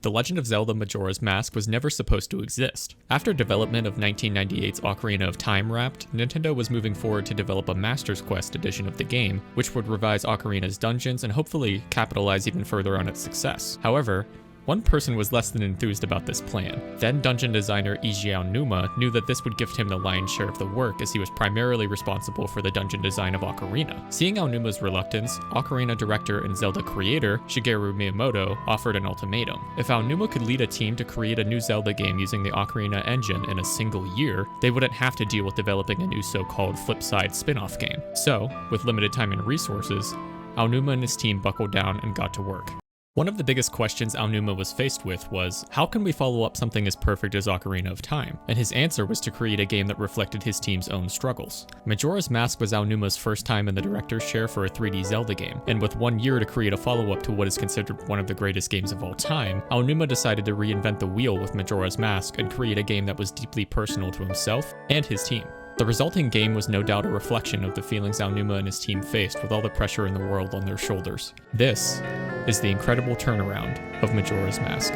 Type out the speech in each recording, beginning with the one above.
The Legend of Zelda Majora's Mask was never supposed to exist. After development of 1998's Ocarina of Time wrapped, Nintendo was moving forward to develop a Master's Quest edition of the game, which would revise Ocarina's dungeons and hopefully capitalize even further on its success. However, one person was less than enthused about this plan. Then dungeon designer Eiji Aonuma knew that this would gift him the lion's share of the work, as he was primarily responsible for the dungeon design of Ocarina. Seeing Aonuma's reluctance, Ocarina director and Zelda creator Shigeru Miyamoto offered an ultimatum. If Aonuma could lead a team to create a new Zelda game using the Ocarina engine in a single year, they wouldn't have to deal with developing a new so-called flip-side spin-off game. So, with limited time and resources, Aonuma and his team buckled down and got to work. One of the biggest questions Aonuma was faced with was, how can we follow up something as perfect as Ocarina of Time? And his answer was to create a game that reflected his team's own struggles. Majora's Mask was Aonuma's first time in the director's chair for a 3D Zelda game, and with 1 year to create a follow-up to what is considered one of the greatest games of all time, Aonuma decided to reinvent the wheel with Majora's Mask and create a game that was deeply personal to himself and his team. The resulting game was no doubt a reflection of the feelings Aonuma and his team faced with all the pressure in the world on their shoulders. This is the incredible turnaround of Majora's Mask.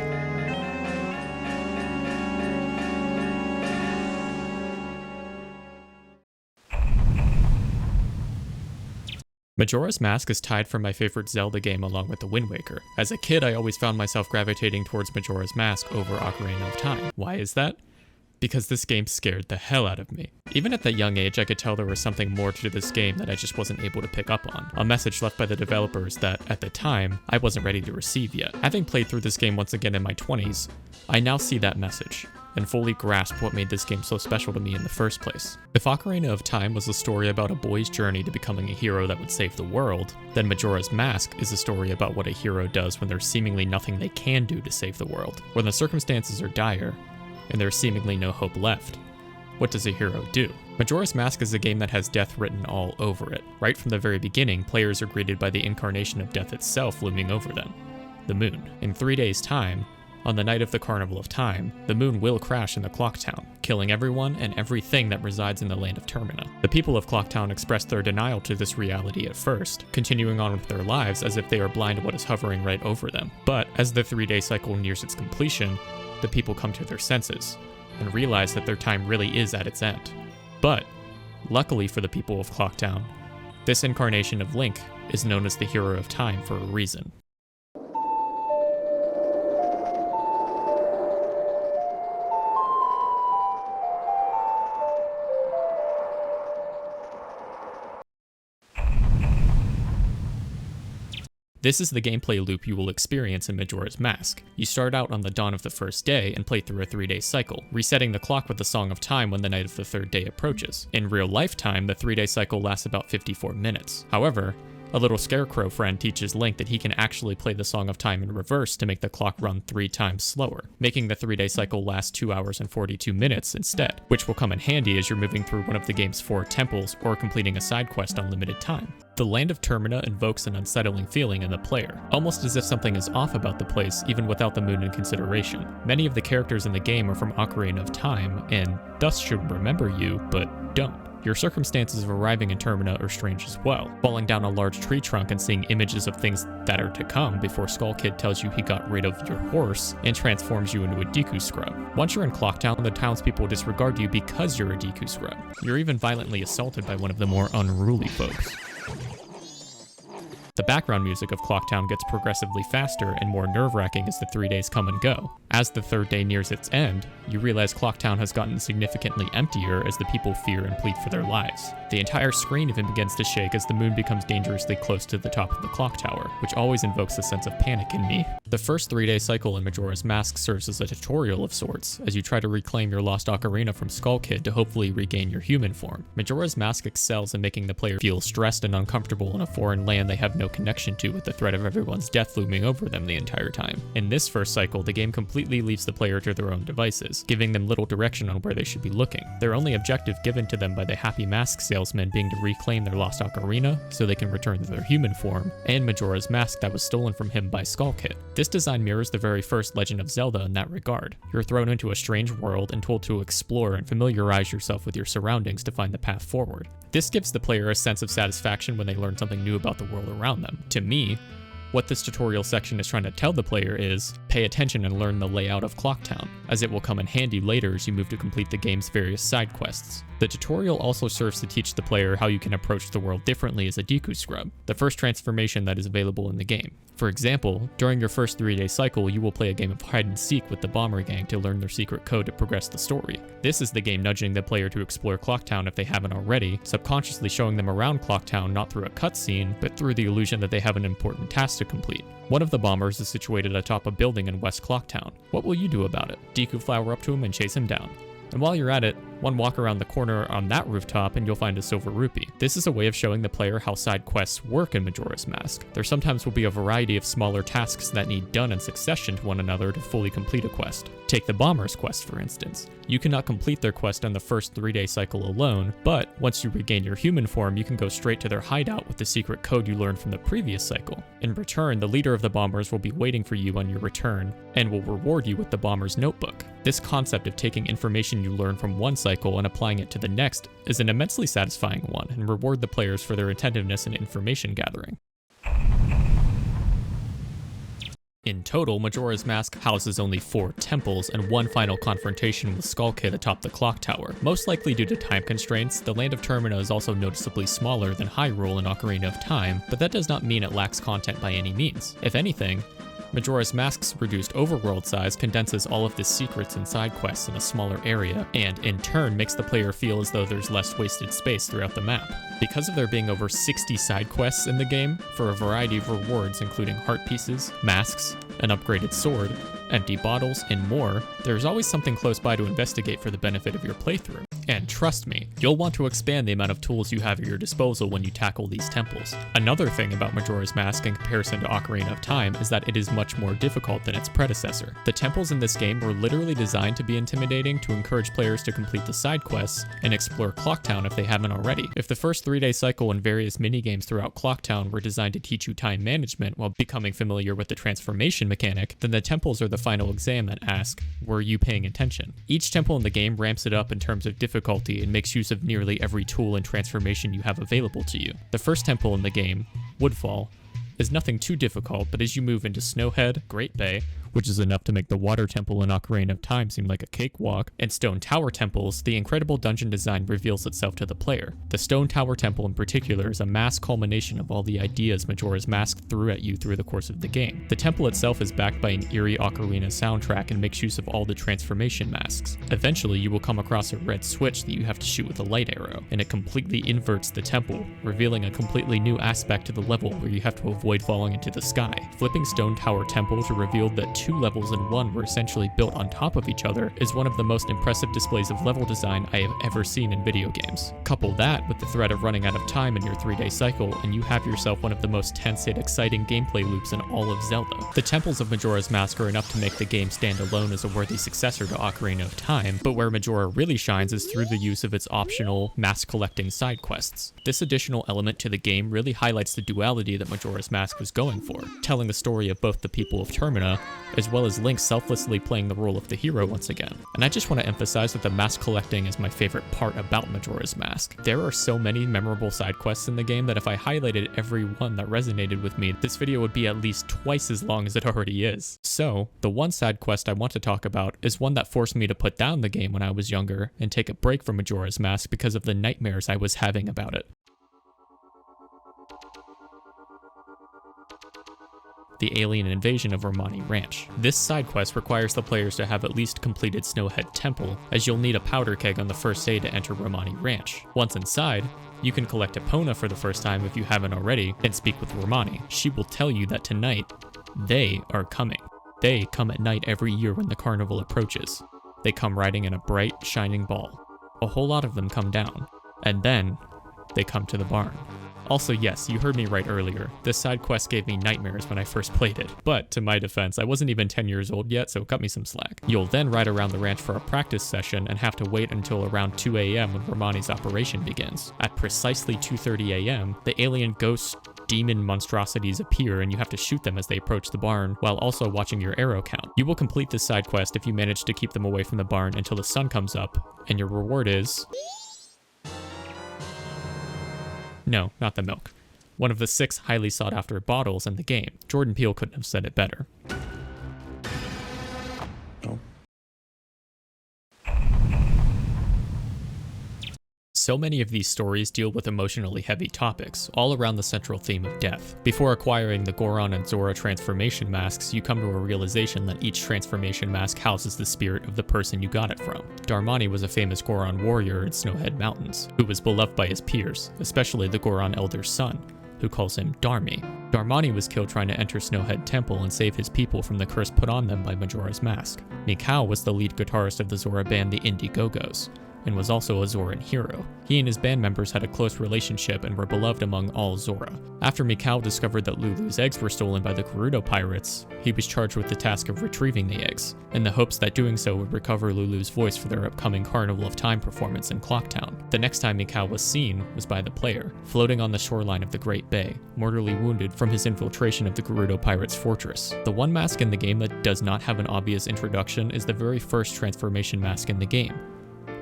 Majora's Mask is tied for my favorite Zelda game along with The Wind Waker. As a kid, I always found myself gravitating towards Majora's Mask over Ocarina of Time. Why is that? Because this game scared the hell out of me. Even at that young age, I could tell there was something more to this game that I just wasn't able to pick up on. A message left by the developers that, at the time, I wasn't ready to receive yet. Having played through this game once again in my 20s, I now see that message, and fully grasp what made this game so special to me in the first place. If Ocarina of Time was a story about a boy's journey to becoming a hero that would save the world, then Majora's Mask is a story about what a hero does when there's seemingly nothing they can do to save the world. When the circumstances are dire, and there's seemingly no hope left, what does a hero do? Majora's Mask is a game that has death written all over it. Right from the very beginning, players are greeted by the incarnation of death itself looming over them, the moon. In 3 days' time, on the night of the Carnival of Time, the moon will crash in the Clock Town, killing everyone and everything that resides in the land of Termina. The people of Clock Town express their denial to this reality at first, continuing on with their lives as if they are blind to what is hovering right over them. But as the 3-day cycle nears its completion, the people come to their senses and realize that their time really is at its end. But, luckily for the people of Clocktown, this incarnation of Link is known as the Hero of Time for a reason. This is the gameplay loop you will experience in Majora's Mask. You start out on the dawn of the first day and play through a 3-day cycle, resetting the clock with the Song of Time when the night of the 3rd day approaches. In real life time, the 3-day cycle lasts about 54 minutes. However, a little scarecrow friend teaches Link that he can actually play the Song of Time in reverse to make the clock run 3 times slower, making the 3-day cycle last 2 hours and 42 minutes instead, which will come in handy as you're moving through one of the game's 4 temples or completing a side quest on limited time. The land of Termina invokes an unsettling feeling in the player, almost as if something is off about the place even without the moon in consideration. Many of the characters in the game are from Ocarina of Time and thus should remember you, but don't. Your circumstances of arriving in Termina are strange as well, falling down a large tree trunk and seeing images of things that are to come before Skull Kid tells you he got rid of your horse and transforms you into a Deku scrub. Once you're in Clocktown, the townspeople disregard you because you're a Deku scrub. You're even violently assaulted by one of the more unruly folks. The background music of Clocktown gets progressively faster and more nerve-wracking as the 3 days come and go. As the 3rd day nears its end, you realize Clocktown has gotten significantly emptier as the people fear and plead for their lives. The entire screen even begins to shake as the moon becomes dangerously close to the top of the clock tower, which always invokes a sense of panic in me. The first 3-day cycle in Majora's Mask serves as a tutorial of sorts, as you try to reclaim your lost ocarina from Skull Kid to hopefully regain your human form. Majora's Mask excels in making the player feel stressed and uncomfortable in a foreign land they have no connection to, with the threat of everyone's death looming over them the entire time. In this first cycle, the game completely leaves the player to their own devices, giving them little direction on where they should be looking. Their only objective given to them by the happy mask salesman being to reclaim their lost ocarina so they can return to their human form, and Majora's Mask that was stolen from him by Skull Kid. This design mirrors the very first Legend of Zelda in that regard. You're thrown into a strange world and told to explore and familiarize yourself with your surroundings to find the path forward. This gives the player a sense of satisfaction when they learn something new about the world around them. To me, What this tutorial section is trying to tell the player is, pay attention and learn the layout of Clocktown, as it will come in handy later as you move to complete the game's various side quests. The tutorial also serves to teach the player how you can approach the world differently as a Deku Scrub, the first transformation that is available in the game. For example, during your first 3-day cycle, you will play a game of hide and seek with the Bomber Gang to learn their secret code to progress the story. This is the game nudging the player to explore Clocktown if they haven't already, subconsciously showing them around Clocktown not through a cutscene, but through the illusion that they have an important task to complete. One of the bombers is situated atop a building in West Clocktown. What will you do about it? Deku flower up to him and chase him down. And while you're at it, one walk around the corner on that rooftop and you'll find a silver rupee. This is a way of showing the player how side quests work in Majora's Mask. There sometimes will be a variety of smaller tasks that need done in succession to one another to fully complete a quest. Take the Bomber's quest for instance. You cannot complete their quest on the first 3-day cycle alone, but once you regain your human form, you can go straight to their hideout with the secret code you learned from the previous cycle. In return, the leader of the Bombers will be waiting for you on your return and will reward you with the Bomber's notebook. This concept of taking information you learn from one cycle and applying it to the next is an immensely satisfying one and reward the players for their attentiveness and information gathering. In total, Majora's Mask houses only 4 temples and one final confrontation with Skull Kid atop the clock tower. Most likely due to time constraints, the land of Termina is also noticeably smaller than Hyrule and Ocarina of Time, but that does not mean it lacks content by any means. If anything, Majora's Mask's reduced overworld size condenses all of the secrets and side quests in a smaller area, and in turn makes the player feel as though there's less wasted space throughout the map. Because of there being over 60 side quests in the game, for a variety of rewards including heart pieces, masks, an upgraded sword, empty bottles, and more, there's always something close by to investigate for the benefit of your playthrough. And trust me, you'll want to expand the amount of tools you have at your disposal when you tackle these temples. Another thing about Majora's Mask in comparison to Ocarina of Time is that it is much more difficult than its predecessor. The temples in this game were literally designed to be intimidating to encourage players to complete the side quests and explore Clocktown if they haven't already. If the first 3-day cycle and various minigames throughout Clocktown were designed to teach you time management while becoming familiar with the transformation mechanic, then the temples are the final exam that ask, were you paying attention? Each temple in the game ramps it up in terms of difficulty and makes use of nearly every tool and transformation you have available to you. The first temple in the game, Woodfall, is nothing too difficult, but as you move into Snowhead, Great Bay, which is enough to make the Water Temple in Ocarina of Time seem like a cakewalk, and Stone Tower temples, the incredible dungeon design reveals itself to the player. The Stone Tower Temple in particular is a mass culmination of all the ideas Majora's Mask threw at you through the course of the game. The temple itself is backed by an eerie Ocarina soundtrack and makes use of all the transformation masks. Eventually, you will come across a red switch that you have to shoot with a light arrow, and it completely inverts the temple, revealing a completely new aspect to the level where you have to avoid falling into the sky. Flipping Stone Tower Temple to reveal that 2 levels in one were essentially built on top of each other is one of the most impressive displays of level design I have ever seen in video games. Couple that with the threat of running out of time in your 3-day cycle, and you have yourself one of the most tense yet exciting gameplay loops in all of Zelda. The temples of Majora's Mask are enough to make the game stand alone as a worthy successor to Ocarina of Time, but where Majora really shines is through the use of its optional, mask-collecting side quests. This additional element to the game really highlights the duality that Majora's Mask was going for, telling the story of both the people of Termina, as well as Link selflessly playing the role of the hero once again. And I just want to emphasize that the mask collecting is my favorite part about Majora's Mask. There are so many memorable side quests in the game that if I highlighted every one that resonated with me, this video would be at least twice as long as it already is. So, the one side quest I want to talk about is one that forced me to put down the game when I was younger and take a break from Majora's Mask because of the nightmares I was having about it. The alien invasion of Romani Ranch. This side quest requires the players to have at least completed Snowhead Temple, as you'll need a powder keg on the first day to enter Romani Ranch. Once inside, you can collect Epona for the first time if you haven't already, and speak with Romani. She will tell you that tonight, they are coming. They come at night every year when the carnival approaches. They come riding in a bright, shining ball. A whole lot of them come down, and then they come to the barn. Also, yes, you heard me right earlier. This side quest gave me nightmares when I first played it. But, to my defense, I wasn't even 10 years old yet, so cut me some slack. You'll then ride around the ranch for a practice session and have to wait until around 2 AM when Romani's operation begins. At precisely 2:30 AM, the alien ghost demon monstrosities appear and you have to shoot them as they approach the barn, while also watching your arrow count. You will complete this side quest if you manage to keep them away from the barn until the sun comes up, and your reward is... No, not the milk. one of the 6 highly sought after bottles in the game. Jordan Peele couldn't have said it better. So many of these stories deal with emotionally heavy topics, all around the central theme of death. Before acquiring the Goron and Zora transformation masks, you come to a realization that each transformation mask houses the spirit of the person you got it from. Darmani was a famous Goron warrior in Snowhead Mountains, who was beloved by his peers, especially the Goron Elder's son, who calls him Darmi. Darmani was killed trying to enter Snowhead Temple and save his people from the curse put on them by Majora's Mask. Mikau was the lead guitarist of the Zora band the Indie-Go-Go's, and was also a Zoran hero. He and his band members had a close relationship and were beloved among all Zora. After Mikau discovered that Lulu's eggs were stolen by the Gerudo pirates, he was charged with the task of retrieving the eggs, in the hopes that doing so would recover Lulu's voice for their upcoming Carnival of Time performance in Clocktown. The next time Mikau was seen was by the player, floating on the shoreline of the Great Bay, mortally wounded from his infiltration of the Gerudo pirates' fortress. The one mask in the game that does not have an obvious introduction is the very first transformation mask in the game,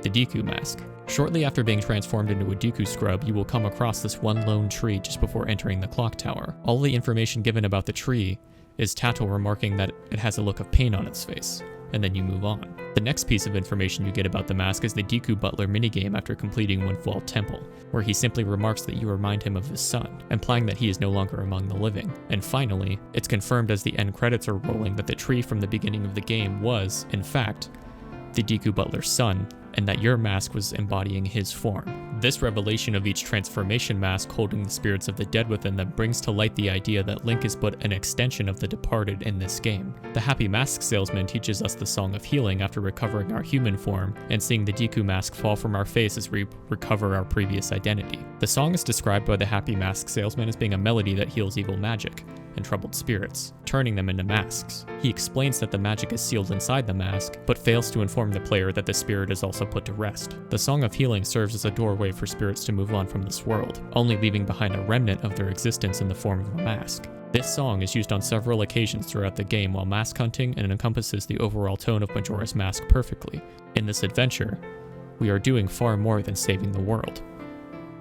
the Deku mask. Shortly after being transformed into a Deku scrub, you will come across this one lone tree just before entering the clock tower. All the information given about the tree is Tato remarking that it has a look of pain on its face, and then you move on. The next piece of information you get about the mask is the Deku Butler minigame after completing Windfall Temple, where he simply remarks that you remind him of his son, implying that he is no longer among the living. And finally, it's confirmed as the end credits are rolling that the tree from the beginning of the game was, in fact, the Deku Butler's son, and that your mask was embodying his form. This revelation of each transformation mask holding the spirits of the dead within them brings to light the idea that Link is but an extension of the departed in this game. The Happy Mask Salesman teaches us the Song of Healing after recovering our human form and seeing the Deku mask fall from our face as we recover our previous identity. The song is described by the Happy Mask Salesman as being a melody that heals evil magic and troubled spirits, turning them into masks. He explains that the magic is sealed inside the mask, but fails to inform the player that the spirit is also put to rest. The Song of Healing serves as a doorway for spirits to move on from this world, only leaving behind a remnant of their existence in the form of a mask. This song is used on several occasions throughout the game while mask hunting and encompasses the overall tone of Majora's Mask perfectly. In this adventure, we are doing far more than saving the world.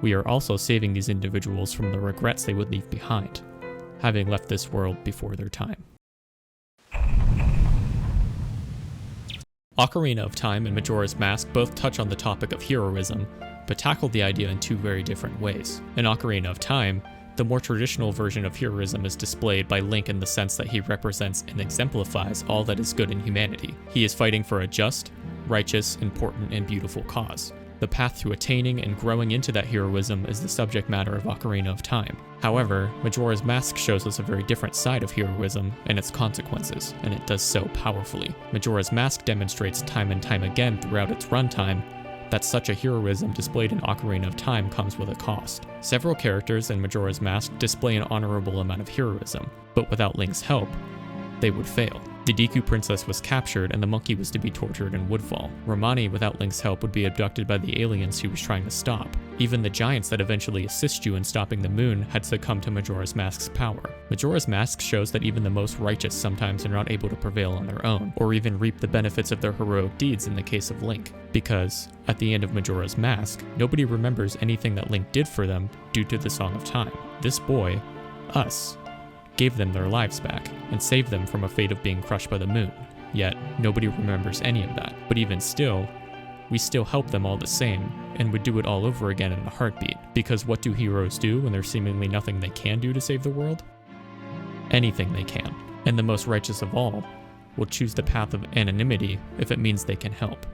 We are also saving these individuals from the regrets they would leave behind, having left this world before their time. Ocarina of Time and Majora's Mask both touch on the topic of heroism, but tackle the idea in 2 very different ways. In Ocarina of Time, the more traditional version of heroism is displayed by Link in the sense that he represents and exemplifies all that is good in humanity. He is fighting for a just, righteous, important, and beautiful cause. The path to attaining and growing into that heroism is the subject matter of Ocarina of Time. However, Majora's Mask shows us a very different side of heroism and its consequences, and it does so powerfully. Majora's Mask demonstrates time and time again throughout its runtime that such a heroism displayed in Ocarina of Time comes with a cost. Several characters in Majora's Mask display an honorable amount of heroism, but without Link's help, they would fail. The Deku Princess was captured and the monkey was to be tortured in Woodfall. Romani, without Link's help, would be abducted by the aliens he was trying to stop. Even the giants that eventually assist you in stopping the moon had succumbed to Majora's Mask's power. Majora's Mask shows that even the most righteous sometimes are not able to prevail on their own, or even reap the benefits of their heroic deeds in the case of Link. Because, at the end of Majora's Mask, nobody remembers anything that Link did for them due to the Song of Time. This boy, us, gave them their lives back, and saved them from a fate of being crushed by the moon. Yet, nobody remembers any of that. But even still, we still help them all the same, and would do it all over again in a heartbeat. Because what do heroes do when there's seemingly nothing they can do to save the world? Anything they can. And the most righteous of all will choose the path of anonymity if it means they can help.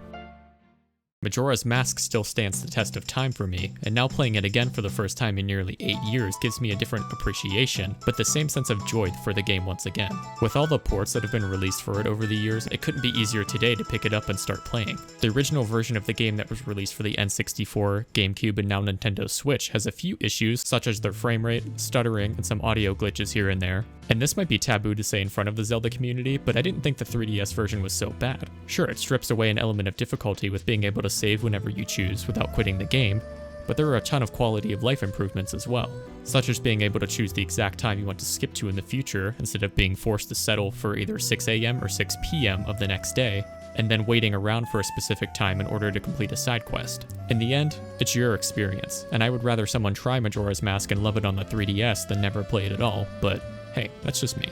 Majora's Mask still stands the test of time for me, and now playing it again for the first time in nearly 8 years gives me a different appreciation, but the same sense of joy for the game once again. With all the ports that have been released for it over the years, it couldn't be easier today to pick it up and start playing. The original version of the game that was released for the N64, GameCube, and now Nintendo Switch has a few issues, such as their frame rate, stuttering, and some audio glitches here and there. And this might be taboo to say in front of the Zelda community, but I didn't think the 3DS version was so bad. Sure, it strips away an element of difficulty with being able to save whenever you choose without quitting the game, but there are a ton of quality of life improvements as well, such as being able to choose the exact time you want to skip to in the future instead of being forced to settle for either 6 AM or 6 PM of the next day, and then waiting around for a specific time in order to complete a side quest. In the end, it's your experience, and I would rather someone try Majora's Mask and love it on the 3DS than never play it at all, but hey, that's just me.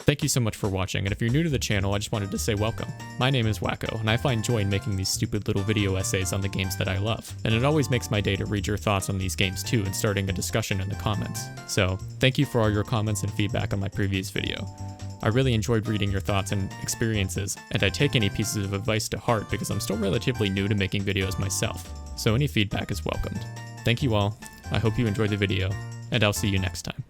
Thank you so much for watching, and if you're new to the channel, I just wanted to say welcome. My name is Wacko, and I find joy in making these stupid little video essays on the games that I love. And it always makes my day to read your thoughts on these games too and starting a discussion in the comments. So, thank you for all your comments and feedback on my previous video. I really enjoyed reading your thoughts and experiences, and I take any pieces of advice to heart because I'm still relatively new to making videos myself, so any feedback is welcomed. Thank you all, I hope you enjoyed the video, and I'll see you next time.